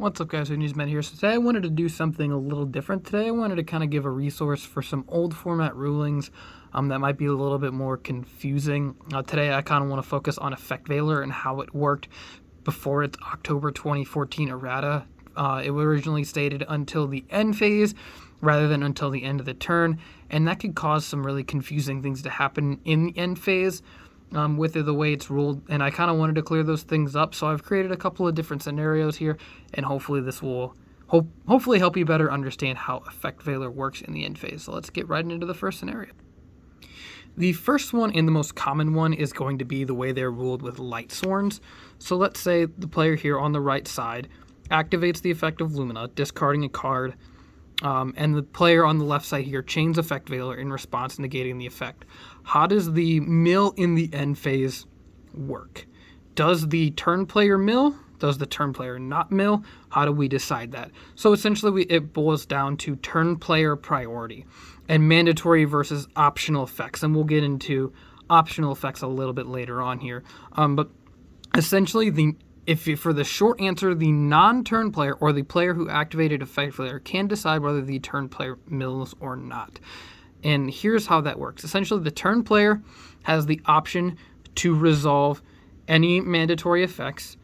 What's up, guys? Newsman here. So today I wanted to do something a little different. Today I wanted to kind of give a resource for some old format rulings that might be a little bit more confusing. Today I kind of want to focus on effect veiler and how it worked before its October 2014 errata. It was originally stated until the end phase rather than until the end of the turn, and that could cause some really confusing things to happen in the end phase. With the way it's ruled, and I kind of wanted to clear those things up, so I've created a couple of different scenarios here, and hopefully this will hopefully help you better understand how effect veiler works in the end phase. So let's get right into the first scenario. The first one and the most common one is going to be the way they're ruled with light sworns. So let's say the player here on the right side activates the effect of Lumina, discarding a card, and the player on the left side here chains effect veiler in response, negating the effect. How does the mill in the end phase work? Does the turn player mill? Does the turn player not mill? How do we decide that? So essentially it boils down to turn player priority and mandatory versus optional effects. And we'll get into optional effects a little bit later on here. But essentially for the short answer, the non-turn player or the player who activated effect veiler can decide whether the turn player mills or not. And here's how that works. Essentially, the turn player has the option to resolve any mandatory effects,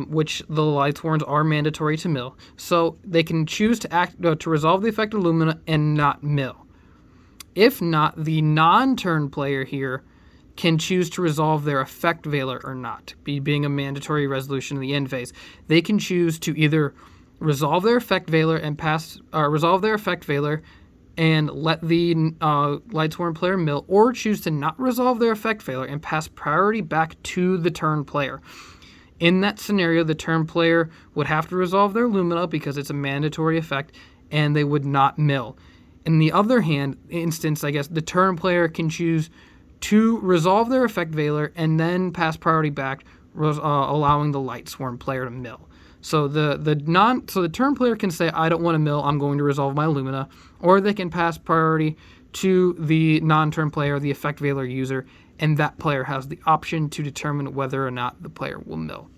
which the light sworns are mandatory to mill. So they can choose to resolve the effect of Lumina and not mill. If not, the non-turn player here can choose to resolve their effect veiler or not, being a mandatory resolution in the end phase. They can choose to either resolve their effect veiler and let the light sworn player mill, or choose to not resolve their effect veiler and pass priority back to the turn player. In that scenario, the turn player would have to resolve their Lumina because it's a mandatory effect, and they would not mill. In the other instance, the turn player can choose to resolve their effect veiler and then pass priority back, allowing the light sworn player to mill. So the turn player can say, I don't want to mill, I'm going to resolve my Lumina, or they can pass priority to the non-turn player, the effect veiler user, and that player has the option to determine whether or not the player will mill.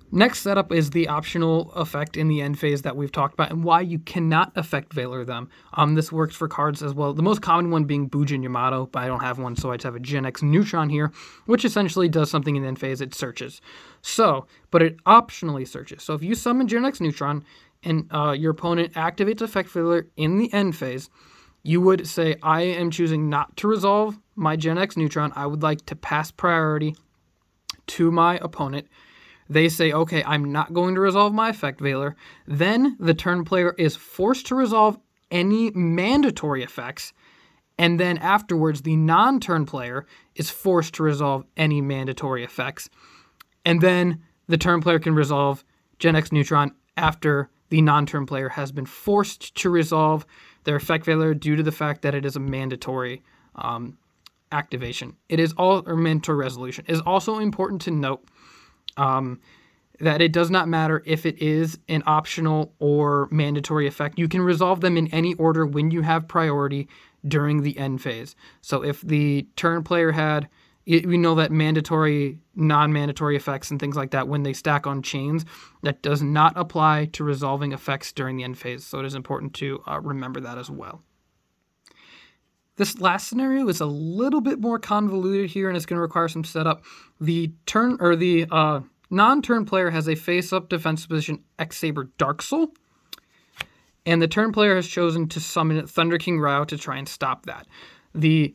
Next setup is the optional effect in the end phase that we've talked about and why you cannot effect veiler them. This works for cards as well. The most common one being Bujin Yamato, but I don't have one, so I just have a Gen X Neutron here, which essentially does something in the end phase. It searches. But it optionally searches. So if you summon Gen X Neutron and your opponent activates effect veiler in the end phase, you would say, I am choosing not to resolve my Gen X Neutron. I would like to pass priority to my opponent. They say, okay, I'm not going to resolve my effect veiler. Then the turn player is forced to resolve any mandatory effects. And then afterwards, the non-turn player is forced to resolve any mandatory effects. And then the turn player can resolve Gen X Neutron after the non-turn player has been forced to resolve their effect veiler due to the fact that it is a mandatory activation. It is mandatory resolution. It is also important to note that it does not matter if it is an optional or mandatory effect. You can resolve them in any order when you have priority during the end phase. So if the turn player had, we know that mandatory, non-mandatory effects and things like that, when they stack on chains, that does not apply to resolving effects during the end phase. So it is important to remember that as well. This last scenario is a little bit more convoluted here, and it's going to require some setup. The non-turn player has a face-up defensive position X-Saber Dark Soul, and the turn player has chosen to summon Thunder King Rao to try and stop that. The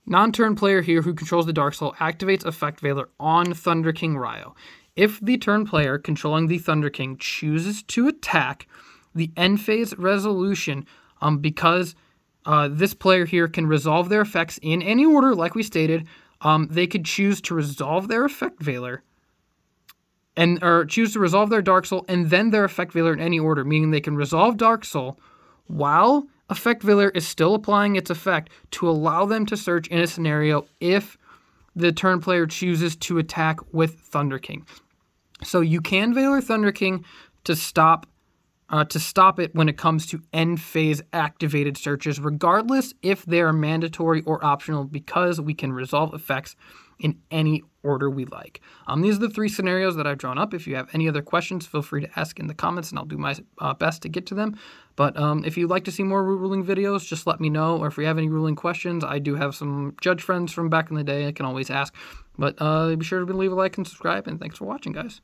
non-turn player here who controls the Dark Soul activates effect veiler on Thunder King Rao. If the turn player controlling the Thunder King chooses to attack the end phase resolution, because this player here can resolve their effects in any order, like we stated, they could choose to resolve their effect veiler or choose to resolve their Dark Soul and then their effect veiler in any order, meaning they can resolve Dark Soul while effect veiler is still applying its effect to allow them to search in a scenario if the turn player chooses to attack with Thunder King. So you can veiler Thunder King to stop it when it comes to end phase activated searches, regardless if they are mandatory or optional, because we can resolve effects in any order we like. These are the 3 scenarios that I've drawn up. If you have any other questions, feel free to ask in the comments and I'll do my best to get to them. But if you'd like to see more root ruling videos, just let me know. Or if you have any ruling questions, I do have some judge friends from back in the day I can always ask. But be sure to leave a like and subscribe, and thanks for watching, guys.